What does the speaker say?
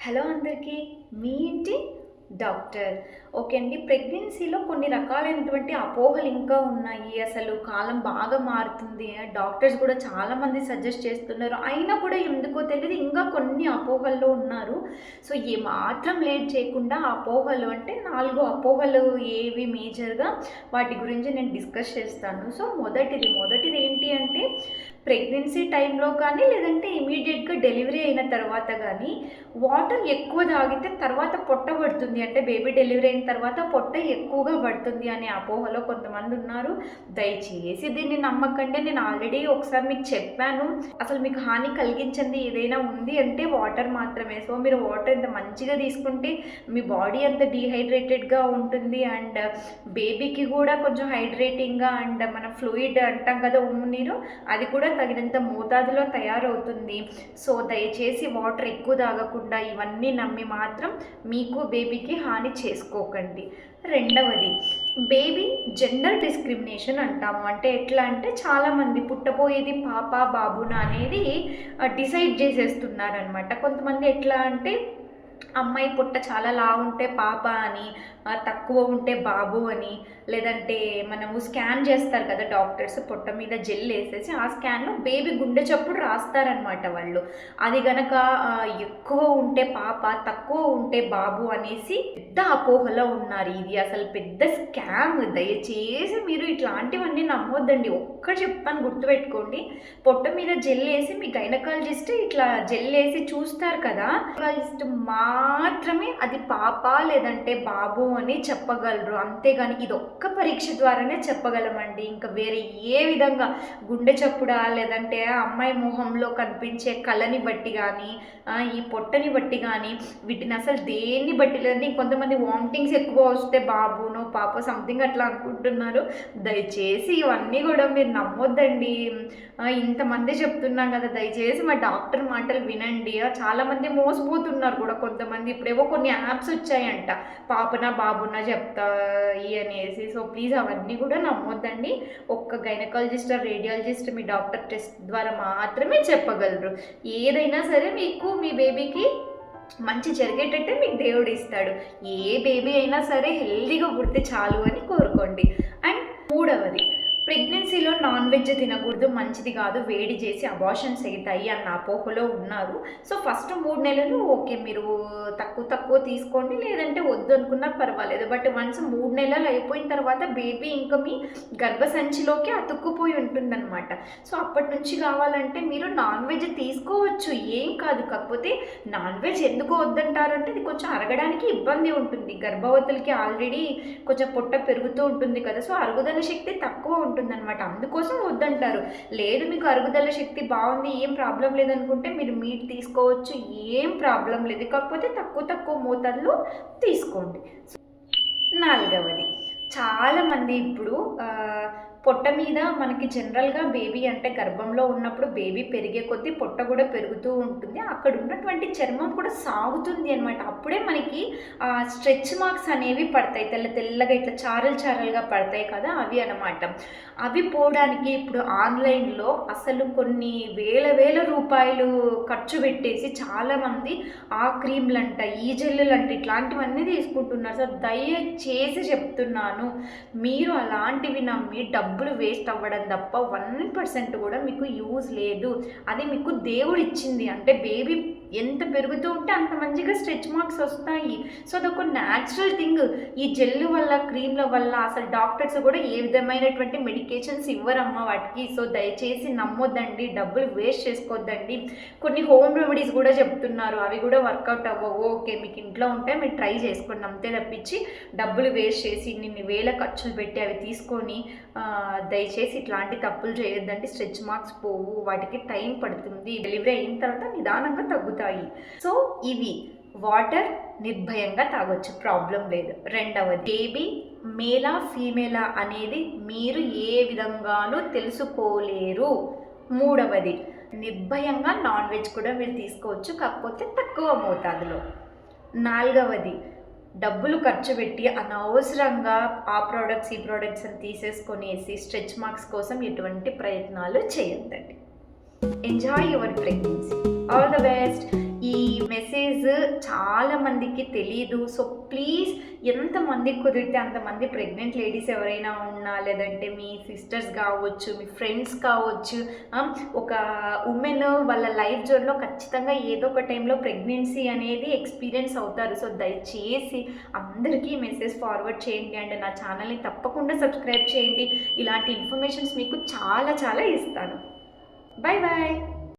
Hello అందరికీ, మీ ఇంటి doctor. Okay అండి. ప్రెగ్నెన్సీలో కొన్ని రకాలైనటువంటి అపోహలు ఇంకా ఉన్నాయి. అసలు కాలం బాగా మారుతుంది. డాక్టర్స్ కూడా చాలామంది సజెస్ట్ చేస్తున్నారు. అయినా కూడా ఎందుకో తెలీదు ఇంకా కొన్ని అపోహల్లో ఉన్నారు. సో, ఏమాత్రం లేట్ చేయకుండా అపోహలు అంటే 4 అపోహలు ఏవి మేజర్‌గా వాటి గురించి నేను డిస్కస్ చేస్తాను. సో, మొదటిది ఏంటి అంటే ప్రెగ్నెన్సీ టైంలో కానీ లేదంటే ఇమ్మీడియేట్‌గా డెలివరీ అయిన తర్వాత గానీ వాటర్ ఎక్కువ తాగితే తర్వాత పొట్ట పడుతుంది. అంటే బేబీ డెలివరీ అయిన తర్వాత పొట్ట ఎక్కువగా పడుతుంది అనే అపోహలో కొంతమంది ఉన్నారు. దయచేసి దీన్ని నమ్మకండి. నేను ఆల్రెడీ ఒకసారి మీకు చెప్పాను. అసలు మీకు హాని కలిగించింది ఏదైనా ఉంది అంటే వాటర్ మాత్రమే. సో, మీరు వాటర్ ఎంత మంచిగా తీసుకుంటే మీ బాడీ అంత డీహైడ్రేటెడ్‌గా ఉంటుంది. అండ్ బేబీకి కూడా కొంచెం హైడ్రేటింగ్‌గా అండ్ మన ఫ్లూయిడ్ అంటాం కదా, ఉమ్ము నీరు, అది కూడా తగినంత మోతాదులో తయారవుతుంది. సో, దయచేసి వాటర్ ఎక్కువ తాగకుండా ఇవన్నీ నమ్మి మాత్రం మీకు బేబీకి హాని చేసుకోకండి. రెండవది, బేబీ జెండర్ డిస్క్రిమినేషన్ అంటాము. అంటే ఎట్లా అంటే చాలామంది పుట్టబోయేది పాప బాబునా అనేది డిసైడ్ చేసేస్తున్నారనమాట. కొంతమంది ఎట్లా అంటే అమ్మాయి పుట్ట చాలా లావుంటే పాప అని, తక్కువ ఉంటే బాబు అని, లేదంటే మనము స్కాన్ చేస్తారు కదా డాక్టర్స్, పొట్ట మీద జెల్ వేసేసి ఆ స్కాన్లో బేబీ గుండె చప్పుడు రాస్తారనమాట వాళ్ళు. అది గనక ఎక్కువ ఉంటే పాప, తక్కువ ఉంటే బాబు అనేసి పెద్ద అపోహలో ఉన్నారు. ఇది అసలు పెద్ద స్కామ్. దయచేసి మీరు ఇట్లాంటివన్నీ నమ్మొద్దండి. ఒక్కటి చెప్తాను, గుర్తుపెట్టుకోండి. పొట్ట మీద జెల్ వేసి మీ గైనకాలజిస్ట్ ఇట్లా జెల్ వేసి చూస్తారు కదా, గైనకాలజిస్ట్ మాత్రమే అది పాప లేదంటే బాబు అని చెప్పగలరు. అంతేగాని ఇది ఒక్క పరీక్ష ద్వారానే చెప్పగలమండి. ఇంకా వేరే ఏ విధంగా గుండె చప్పుడా లేదంటే అమ్మాయి మొహంలో కనిపించే కళని బట్టి కానీ ఈ పొట్టని బట్టి కానీ వీటిని అసలు దేన్ని బట్టి లేదంటే కొంతమంది వామిటింగ్స్ ఎక్కువ వస్తే బాబునో పాప సంథింగ్ అట్లా అనుకుంటున్నారు. దయచేసి ఇవన్నీ కూడా మీరు నమ్మొద్దండి. ఇంతమంది చెప్తున్నాం కదా, దయచేసి మా డాక్టర్ మాటలు వినండి. చాలామంది మోసపోతున్నారు కూడా. కొంతమంది ఇప్పుడేవో కొన్ని యాప్స్ వచ్చాయంట, పాపనా బాబునా చెప్తాయి అనేసి. సో, ప్లీజ్ అవన్నీ కూడా నమ్మొద్దండి. ఒక్క గైనకాలజిస్ట్ రేడియాలజిస్ట్ మీ డాక్టర్ టెస్ట్ ద్వారా మాత్రమే చెప్పగలరు. ఏదైనా సరే మీకు మీ బేబీకి మంచి జరిగేటట్టే మీకు దేవుడు ఇస్తాడు. ఏ బేబీ అయినా సరే హెల్దీగా పుడితే చాలు అని కోరుకోండి. అండ్ మూడవది, ప్రెగ్నెన్సీలో నాన్ వెజ్ తినకూడదు, మంచిది కాదు, వేడి చేసి అబార్షన్స్ అవుతాయి అన్న అపోహలో ఉన్నారు. సో, ఫస్ట్ 3 నెలలు ఓకే, మీరు తక్కువ తీసుకోండి, లేదంటే వద్దు అనుకున్నా పర్వాలేదు. బట్ వన్స్ 3 నెలలు అయిపోయిన తర్వాత బేబీ ఇంకా మీ గర్భసంచిలోకి అతుక్కుపోయి ఉంటుందన్నమాట. సో, అప్పటి నుంచి కావాలంటే మీరు నాన్ వెజ్ తీసుకోవచ్చు, ఏం కాదు. కాకపోతే నాన్ వెజ్ ఎందుకు వద్దంటారంటే అది కొంచెం అరగడానికి ఇబ్బంది ఉంటుంది. గర్భవతులకి ఆల్రెడీ కొంచెం పొట్ట పెరుగుతూ ఉంటుంది కదా, సో అరుగుదల శక్తి తక్కువ ఉంటుందన్నమాట. అందుకోసం వద్దంటారు. లేదు మీకు అరుగుదల శక్తి బాగుంది, ఏం ప్రాబ్లం లేదనుకుంటే మీరు మీట్ తీసుకోవచ్చు, ఏం ప్రాబ్లం లేదు. కాకపోతే తక్కువ మోతాదులో తీసుకోండి. నాలుగవది, చాలామంది ఇప్పుడు పొట్ట మీద మనకి జనరల్గా బేబీ అంటే గర్భంలో ఉన్నప్పుడు బేబీ పెరిగే కొద్దీ పొట్ట కూడా పెరుగుతూ ఉంటుంది. అక్కడ ఉన్నటువంటి చర్మం కూడా సాగుతుంది అనమాట. అప్పుడే మనకి స్ట్రెచ్ మార్క్స్ అనేవి పడతాయి, తెల్లగా ఇట్లా చారలుగా పడతాయి కదా, అవి అనమాట. అవి పోవడానికి ఇప్పుడు ఆన్లైన్లో అసలు కొన్ని వేల రూపాయలు ఖర్చు పెట్టేసి చాలామంది ఆ క్రీమ్లంట, ఈ జెల్లులంట, ఇట్లాంటివన్నీ తీసుకుంటున్నారు. సో, దయచేసి చెప్తున్నాను, మీరు అలాంటివి నమ్మి డబ్బులు వేస్ట్ అవ్వడం తప్ప 1% కూడా మీకు యూజ్ లేదు. అది మీకు దేవుడు ఇచ్చింది. అంటే బేబీ ఎంత పెరుగుతూ ఉంటే అంత మంచిగా స్ట్రెచ్ మార్క్స్ వస్తాయి. సో, అదొక న్యాచురల్ థింగ్. ఈ జెల్ వల్ల, క్రీమ్ల వల్ల అసలు డాక్టర్స్ కూడా ఏ విధమైనటువంటి మెడికేషన్స్ ఇవ్వరమ్మా వాటికి. సో, దయచేసి నమ్మొద్దండి, డబ్బులు వేస్ట్ చేసుకోవద్దండి. కొన్ని హోమ్ రెమెడీస్ కూడా చెప్తున్నారు, అవి కూడా వర్కౌట్ అవ్వవు. ఓకే, మీకు ఇంట్లో ఉంటే మీరు ట్రై చేసుకోండి, అంతే తప్పించి డబ్బులు వేస్ట్ చేసి ఇన్ని వేల ఖర్చులు పెట్టి అవి తీసుకొని దయచేసి ఇట్లాంటి తప్పులు చేయొద్దండి. స్ట్రెచ్ మార్క్స్ పోవు, వాటికి టైం పడుతుంది. డెలివరీ అయిన తర్వాత నిదానంగా తగ్గుతాయి. సో, ఇవి వాటర్ నిర్భయంగా తాగొచ్చు, ప్రాబ్లం లేదు. రెండవది, బేబీ మేలా ఫీమేలా అనేది మీరు ఏ విధంగానూ తెలుసుకోలేరు. మూడవది, నిర్భయంగా నాన్ వెజ్ కూడా మీరు తీసుకోవచ్చు, కాకపోతే తక్కువ మోతాదులో. నాలుగవది, డబ్బులు ఖర్చు పెట్టి అనవసరంగా ఆ ప్రోడక్ట్స్ ఈ ప్రోడక్ట్స్ అని తీసేసుకొనేసి స్ట్రెచ్ మార్క్స్ కోసం ఎటువంటి ప్రయత్నాలు చేయొద్దండి. Enjoy your pregnancy. All the best. ఈ మెసేజ్ చాలా మందికి తెలీదు. సో, ప్లీజ్ ఎంతమందికి కుదిరితే అంతమంది ప్రెగ్నెంట్ లేడీస్ ఎవరైనా ఉన్నా, లేదంటే మీ సిస్టర్స్ కావచ్చు, మీ ఫ్రెండ్స్ కావచ్చు, ఒక ఉమెన్ వాళ్ళ లైఫ్ జర్నీలో ఖచ్చితంగా ఏదో ఒక టైంలో ప్రెగ్నెన్సీ అనేది ఎక్స్పీరియన్స్ అవుతారు. సో, దయచేసి అందరికీ మెసేజ్ ఫార్వర్డ్ చేయండి అండ్ నా ఛానల్ని తప్పకుండా సబ్స్క్రైబ్ చేయండి. ఇలాంటి ఇన్ఫర్మేషన్స్ మీకు చాలా చాలా ఇస్తాను. Bye bye.